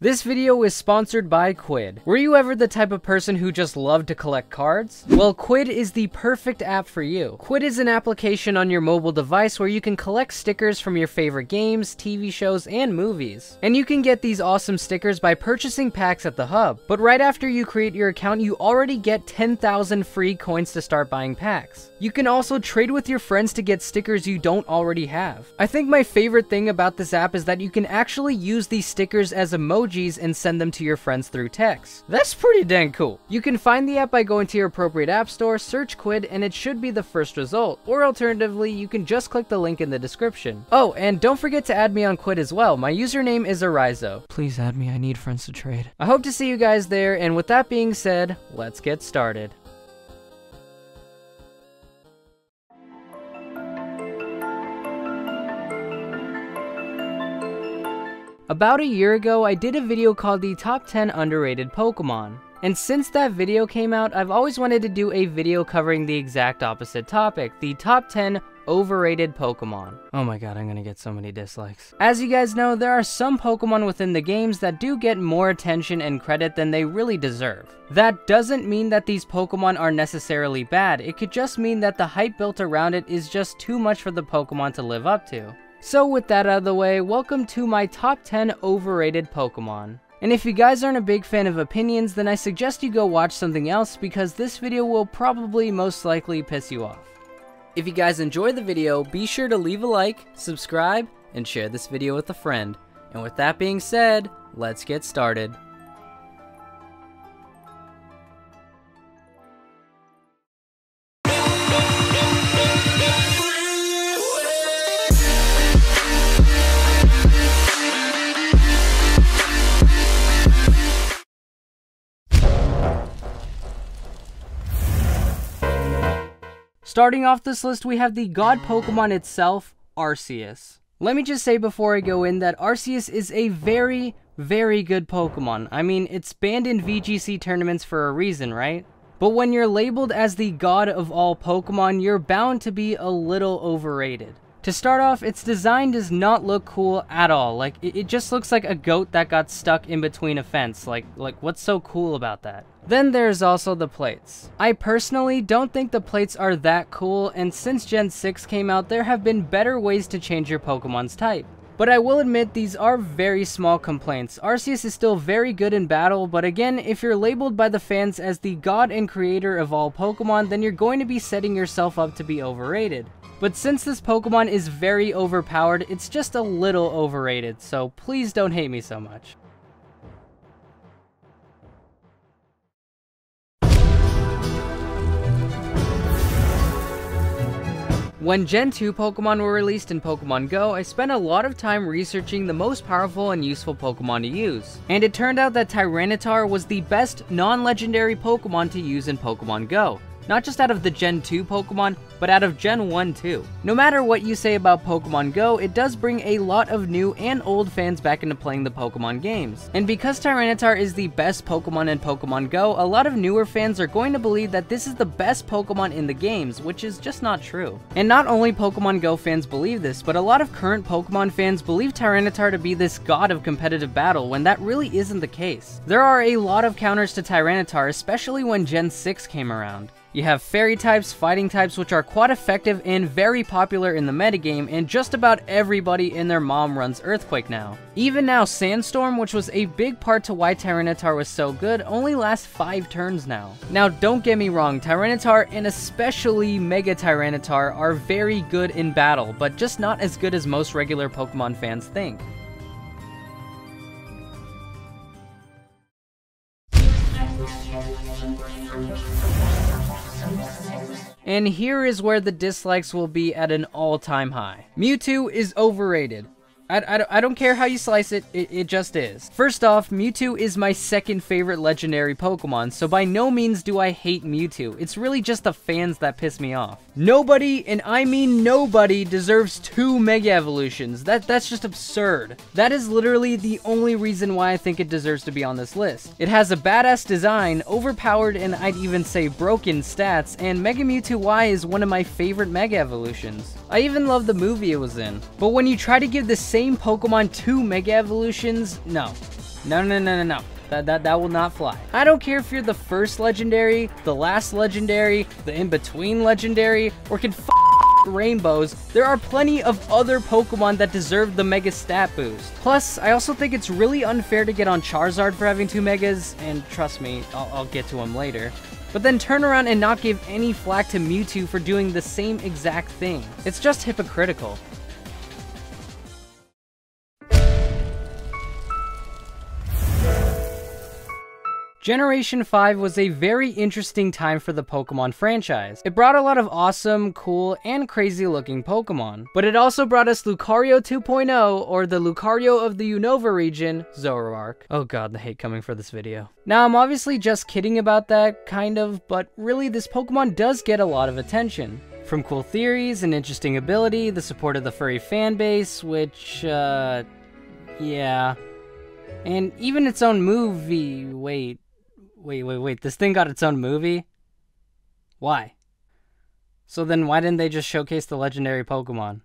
This video is sponsored by QUIDD. Were you ever the type of person who just loved to collect cards? Well, QUIDD is the perfect app for you. QUIDD is an application on your mobile device where you can collect stickers from your favorite games, TV shows, and movies. And you can get these awesome stickers by purchasing packs at the hub. But right after you create your account, you already get 10,000 free coins to start buying packs. You can also trade with your friends to get stickers you don't already have. I think my favorite thing about this app is that you can actually use these stickers as emojis and send them to your friends through text. That's pretty dang cool. You can find the app by going to your appropriate app store, search QUIDD, and it should be the first result. Or alternatively, you can just click the link in the description. Oh, and don't forget to add me on QUIDD as well. My username is Eryizo. Please add me, I need friends to trade. I hope to see you guys there, and with that being said, let's get started. About a year ago, I did a video called the Top 10 Underrated Pokemon. And since that video came out, I've always wanted to do a video covering the exact opposite topic, the Top 10 Overrated Pokemon. Oh my god, I'm gonna get so many dislikes. As you guys know, there are some Pokemon within the games that do get more attention and credit than they really deserve. That doesn't mean that these Pokemon are necessarily bad, it could just mean that the hype built around it is just too much for the Pokemon to live up to. So with that out of the way, welcome to my top 10 overrated Pokemon. And if you guys aren't a big fan of opinions, then I suggest you go watch something else because this video will probably most likely piss you off. If you guys enjoyed the video, be sure to leave a like, subscribe, and share this video with a friend. And with that being said, let's get started. Starting off this list, we have the god Pokemon itself, Arceus. Let me just say before I go in that Arceus is a very good Pokemon. I mean, it's banned in VGC tournaments for a reason, right? But when you're labeled as the god of all Pokemon, you're bound to be a little overrated. To start off, its design does not look cool at all. Like, it just looks like a goat that got stuck in between a fence. Like what's so cool about that? Then there's also the plates. I personally don't think the plates are that cool, and since Gen 6 came out, there have been better ways to change your Pokemon's type. But I will admit these are very small complaints. Arceus is still very good in battle, but again, if you're labeled by the fans as the god and creator of all Pokemon, then you're going to be setting yourself up to be overrated. But since this Pokemon is very overpowered, it's just a little overrated, so please don't hate me so much. When Gen 2 Pokemon were released in Pokemon Go, I spent a lot of time researching the most powerful and useful Pokemon to use. And it turned out that Tyranitar was the best non-legendary Pokemon to use in Pokemon Go. Not just out of the Gen 2 Pokemon, but out of Gen 1 too. No matter what you say about Pokemon Go, it does bring a lot of new and old fans back into playing the Pokemon games. And because Tyranitar is the best Pokemon in Pokemon Go, a lot of newer fans are going to believe that this is the best Pokemon in the games, which is just not true. And not only Pokemon Go fans believe this, but a lot of current Pokemon fans believe Tyranitar to be this god of competitive battle when that really isn't the case. There are a lot of counters to Tyranitar, especially when Gen 6 came around. You have fairy types, fighting types, which are quite effective and very popular in the metagame, and just about everybody and their mom runs Earthquake now. Even now, Sandstorm, which was a big part to why Tyranitar was so good, only lasts 5 turns now. Now, don't get me wrong, Tyranitar, and especially Mega Tyranitar, are very good in battle, but just not as good as most regular Pokemon fans think. And here is where the dislikes will be at an all-time high. Mewtwo is overrated. I don't care how you slice it, it just is. First off, Mewtwo is my second favorite legendary Pokemon, so by no means do I hate Mewtwo. It's really just the fans that piss me off. Nobody, and I mean nobody, deserves 2 Mega Evolutions. That's just absurd. That is literally the only reason why I think it deserves to be on this list. It has a badass design, overpowered and I'd even say broken stats, and Mega Mewtwo Y is one of my favorite Mega Evolutions. I even love the movie it was in. But when you try to give the same Pokemon 2 Mega Evolutions, no. No, no, no, no, no. That will not fly. I don't care if you're the first legendary, the last legendary, the in-between legendary, or can rainbows. There are plenty of other Pokemon that deserve the Mega stat boost. Plus, I also think it's really unfair to get on Charizard for having 2 Megas, and trust me, I'll get to him later. But then turn around and not give any flack to Mewtwo for doing the same exact thing. It's just hypocritical. Generation 5 was a very interesting time for the Pokemon franchise. It brought a lot of awesome, cool, and crazy looking Pokemon. But it also brought us Lucario 2.0, or the Lucario of the Unova region, Zoroark. Oh god, the hate coming for this video. Now, I'm obviously just kidding about that, kind of, but really this Pokemon does get a lot of attention. From cool theories, an interesting ability, the support of the furry fanbase, which, yeah. And even its own movie, wait, this thing got its own movie? Why? So then why didn't they just showcase the legendary Pokemon?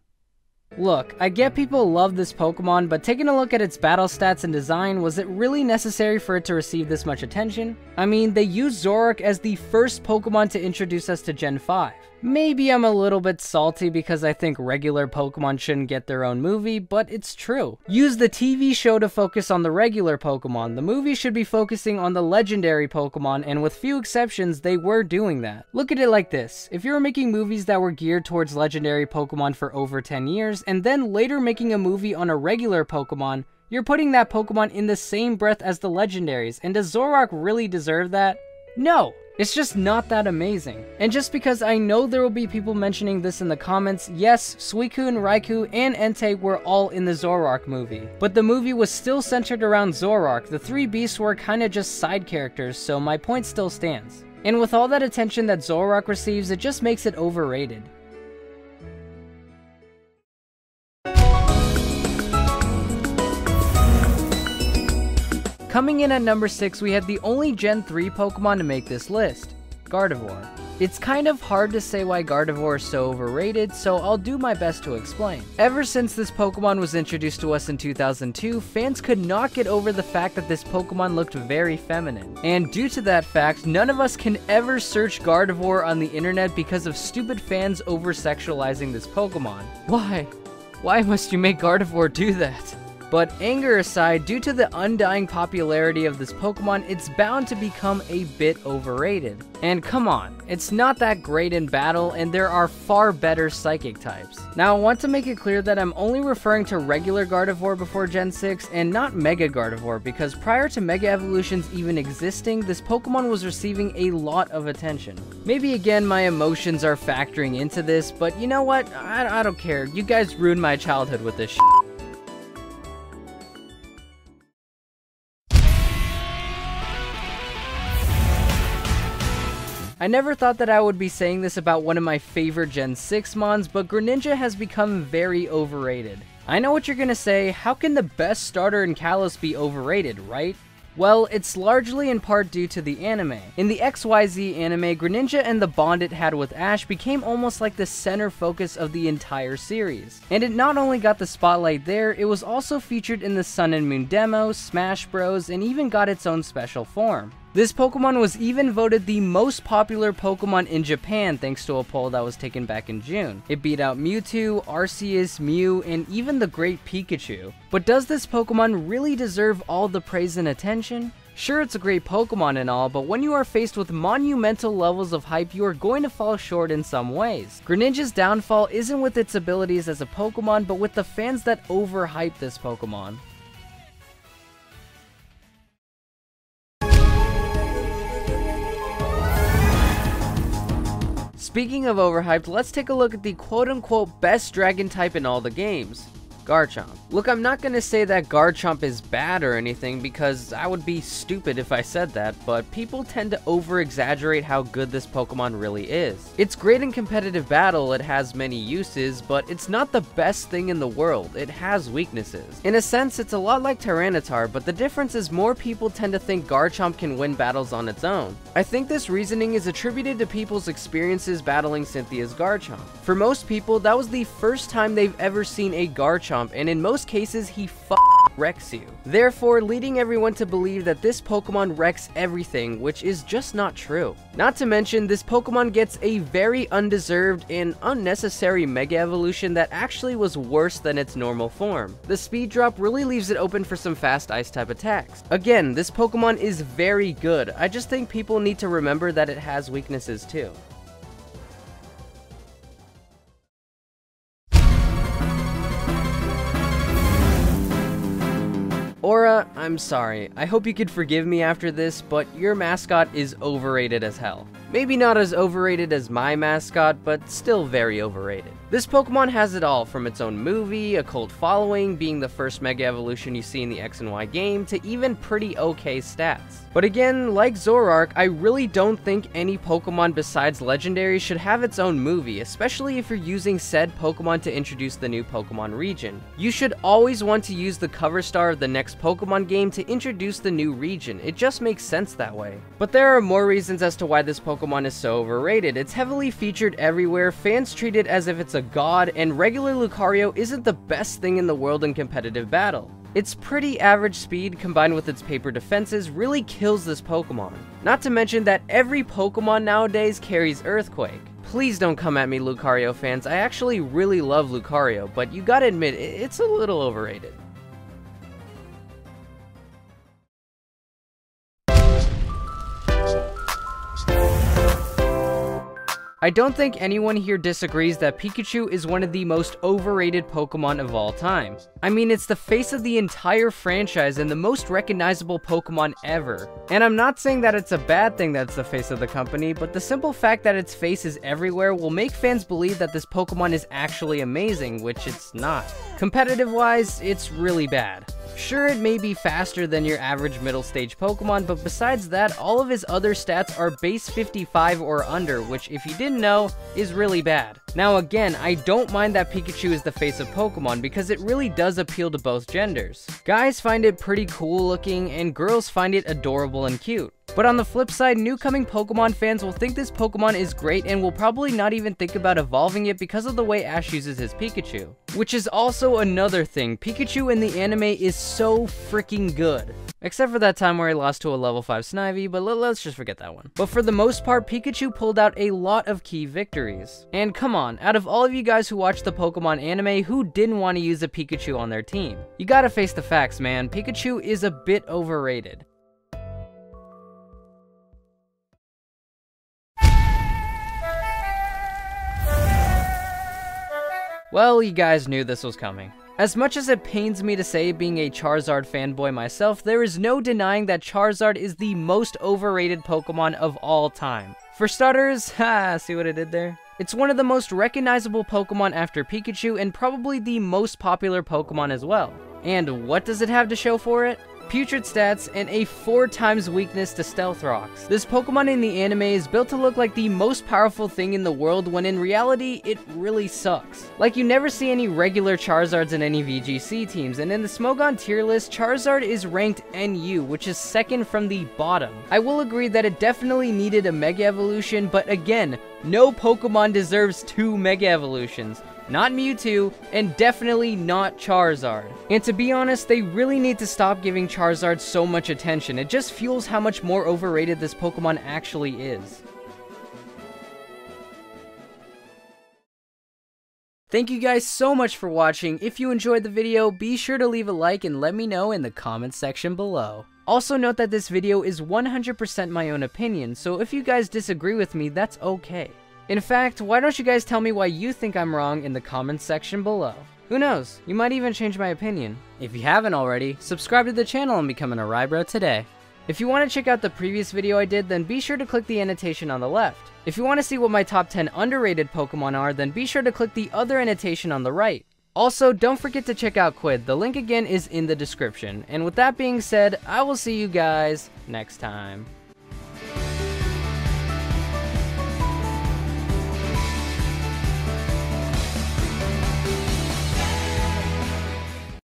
Look, I get people love this Pokemon, but taking a look at its battle stats and design, was it really necessary for it to receive this much attention? I mean, they used Zoroark as the first Pokemon to introduce us to Gen 5. Maybe I'm a little bit salty because I think regular Pokemon shouldn't get their own movie, but it's true. Use the TV show to focus on the regular Pokemon. The movie should be focusing on the legendary Pokemon, and with few exceptions, they were doing that. Look at it like this. If you were making movies that were geared towards legendary Pokemon for over 10 years, and then later making a movie on a regular Pokemon, you're putting that Pokemon in the same breath as the legendaries, and does Zoroark really deserve that? No! It's just not that amazing. And just because I know there will be people mentioning this in the comments, yes, Suicune, Raikou, and Entei were all in the Zoroark movie. But the movie was still centered around Zoroark. The 3 beasts were kinda just side characters, so my point still stands. And with all that attention that Zoroark receives, it just makes it overrated. Coming in at number 6, we have the only Gen 3 Pokemon to make this list, Gardevoir. It's kind of hard to say why Gardevoir is so overrated, so I'll do my best to explain. Ever since this Pokemon was introduced to us in 2002, fans could not get over the fact that this Pokemon looked very feminine. And due to that fact, none of us can ever search Gardevoir on the internet because of stupid fans over-sexualizing this Pokemon. Why? Why must you make Gardevoir do that? But anger aside, due to the undying popularity of this Pokemon, it's bound to become a bit overrated. And come on, it's not that great in battle, and there are far better Psychic types. Now I want to make it clear that I'm only referring to regular Gardevoir before Gen 6, and not Mega Gardevoir, because prior to Mega Evolutions even existing, this Pokemon was receiving a lot of attention. Maybe again my emotions are factoring into this, but you know what, I don't care, you guys ruined my childhood with this shit. I never thought that I would be saying this about one of my favorite Gen 6 mons, but Greninja has become very overrated. I know what you're gonna say, how can the best starter in Kalos be overrated, right? Well, it's largely in part due to the anime. In the XYZ anime, Greninja and the bond it had with Ash became almost like the center focus of the entire series. And it not only got the spotlight there, it was also featured in the Sun and Moon demo, Smash Bros, and even got its own special form. This Pokemon was even voted the most popular Pokemon in Japan thanks to a poll that was taken back in June. It beat out Mewtwo, Arceus, Mew, and even the great Pikachu. But does this Pokemon really deserve all the praise and attention? Sure, it's a great Pokemon and all, but when you are faced with monumental levels of hype, you are going to fall short in some ways. Greninja's downfall isn't with its abilities as a Pokemon, but with the fans that overhype this Pokemon. Speaking of overhyped, let's take a look at the quote-unquote best dragon type in all the games, Garchomp. Look, I'm not gonna say that Garchomp is bad or anything because I would be stupid if I said that, but people tend to over-exaggerate how good this Pokemon really is. It's great in competitive battle, it has many uses, but it's not the best thing in the world, it has weaknesses. In a sense, it's a lot like Tyranitar, but the difference is more people tend to think Garchomp can win battles on its own. I think this reasoning is attributed to people's experiences battling Cynthia's Garchomp. For most people, that was the first time they've ever seen a Garchomp, and in most cases, he wrecks you, therefore leading everyone to believe that this Pokemon wrecks everything, which is just not true. Not to mention, this Pokemon gets a very undeserved and unnecessary Mega Evolution that actually was worse than its normal form. The speed drop really leaves it open for some fast ice type attacks. Again, this Pokemon is very good, I just think people need to remember that it has weaknesses too. Aura, I'm sorry, I hope you could forgive me after this, but your mascot is overrated as hell. Maybe not as overrated as my mascot, but still very overrated. This Pokemon has it all, from its own movie, a cult following, being the first Mega Evolution you see in the X and Y game, to even pretty okay stats. But again, like Zoroark, I really don't think any Pokemon besides Legendary should have its own movie, especially if you're using said Pokemon to introduce the new Pokemon region. You should always want to use the cover star of the next Pokemon game to introduce the new region, it just makes sense that way. But there are more reasons as to why this Pokemon is so overrated. It's heavily featured everywhere, fans treat it as if it's a god, and regular Lucario isn't the best thing in the world in competitive battle. Its pretty average speed combined with its paper defenses really kills this Pokemon. Not to mention that every Pokemon nowadays carries Earthquake. Please don't come at me, Lucario fans, I actually really love Lucario, but you gotta admit, it's a little overrated. I don't think anyone here disagrees that Pikachu is one of the most overrated Pokemon of all time. I mean, it's the face of the entire franchise and the most recognizable Pokemon ever. And I'm not saying that it's a bad thing that it's the face of the company, but the simple fact that its face is everywhere will make fans believe that this Pokemon is actually amazing, which it's not. Competitive-wise, it's really bad. Sure, it may be faster than your average middle stage Pokemon, but besides that, all of his other stats are base 55 or under, which if you didn't know, is really bad. Now again, I don't mind that Pikachu is the face of Pokemon because it really does appeal to both genders. Guys find it pretty cool looking, and girls find it adorable and cute. But on the flip side, new coming Pokemon fans will think this Pokemon is great and will probably not even think about evolving it because of the way Ash uses his Pikachu. Which is also another thing, Pikachu in the anime is so freaking good. Except for that time where he lost to a level 5 Snivy, but let's just forget that one. But for the most part, Pikachu pulled out a lot of key victories. And come on, out of all of you guys who watched the Pokemon anime, who didn't want to use a Pikachu on their team? You gotta face the facts, man, Pikachu is a bit overrated. Well, you guys knew this was coming. As much as it pains me to say, being a Charizard fanboy myself, there is no denying that Charizard is the most overrated Pokemon of all time. For starters, see what I did there? It's one of the most recognizable Pokemon after Pikachu and probably the most popular Pokemon as well. And what does it have to show for it? Putrid stats, and a 4 times weakness to Stealth Rocks. This Pokemon in the anime is built to look like the most powerful thing in the world when in reality, it really sucks. Like, you never see any regular Charizards in any VGC teams, and in the Smogon tier list, Charizard is ranked NU, which is second from the bottom. I will agree that it definitely needed a Mega Evolution, but again, no Pokemon deserves 2 Mega Evolutions. Not Mewtwo, and definitely not Charizard. And to be honest, they really need to stop giving Charizard so much attention. It just fuels how much more overrated this Pokemon actually is. Thank you guys so much for watching. If you enjoyed the video, be sure to leave a like and let me know in the comments section below. Also note that this video is 100% my own opinion, so if you guys disagree with me, that's okay. In fact, why don't you guys tell me why you think I'm wrong in the comments section below? Who knows, you might even change my opinion. If you haven't already, subscribe to the channel and become an Eryizo today. If you want to check out the previous video I did, then be sure to click the annotation on the left. If you want to see what my top 10 underrated Pokemon are, then be sure to click the other annotation on the right. Also, don't forget to check out QUIDD, the link again is in the description. And with that being said, I will see you guys next time.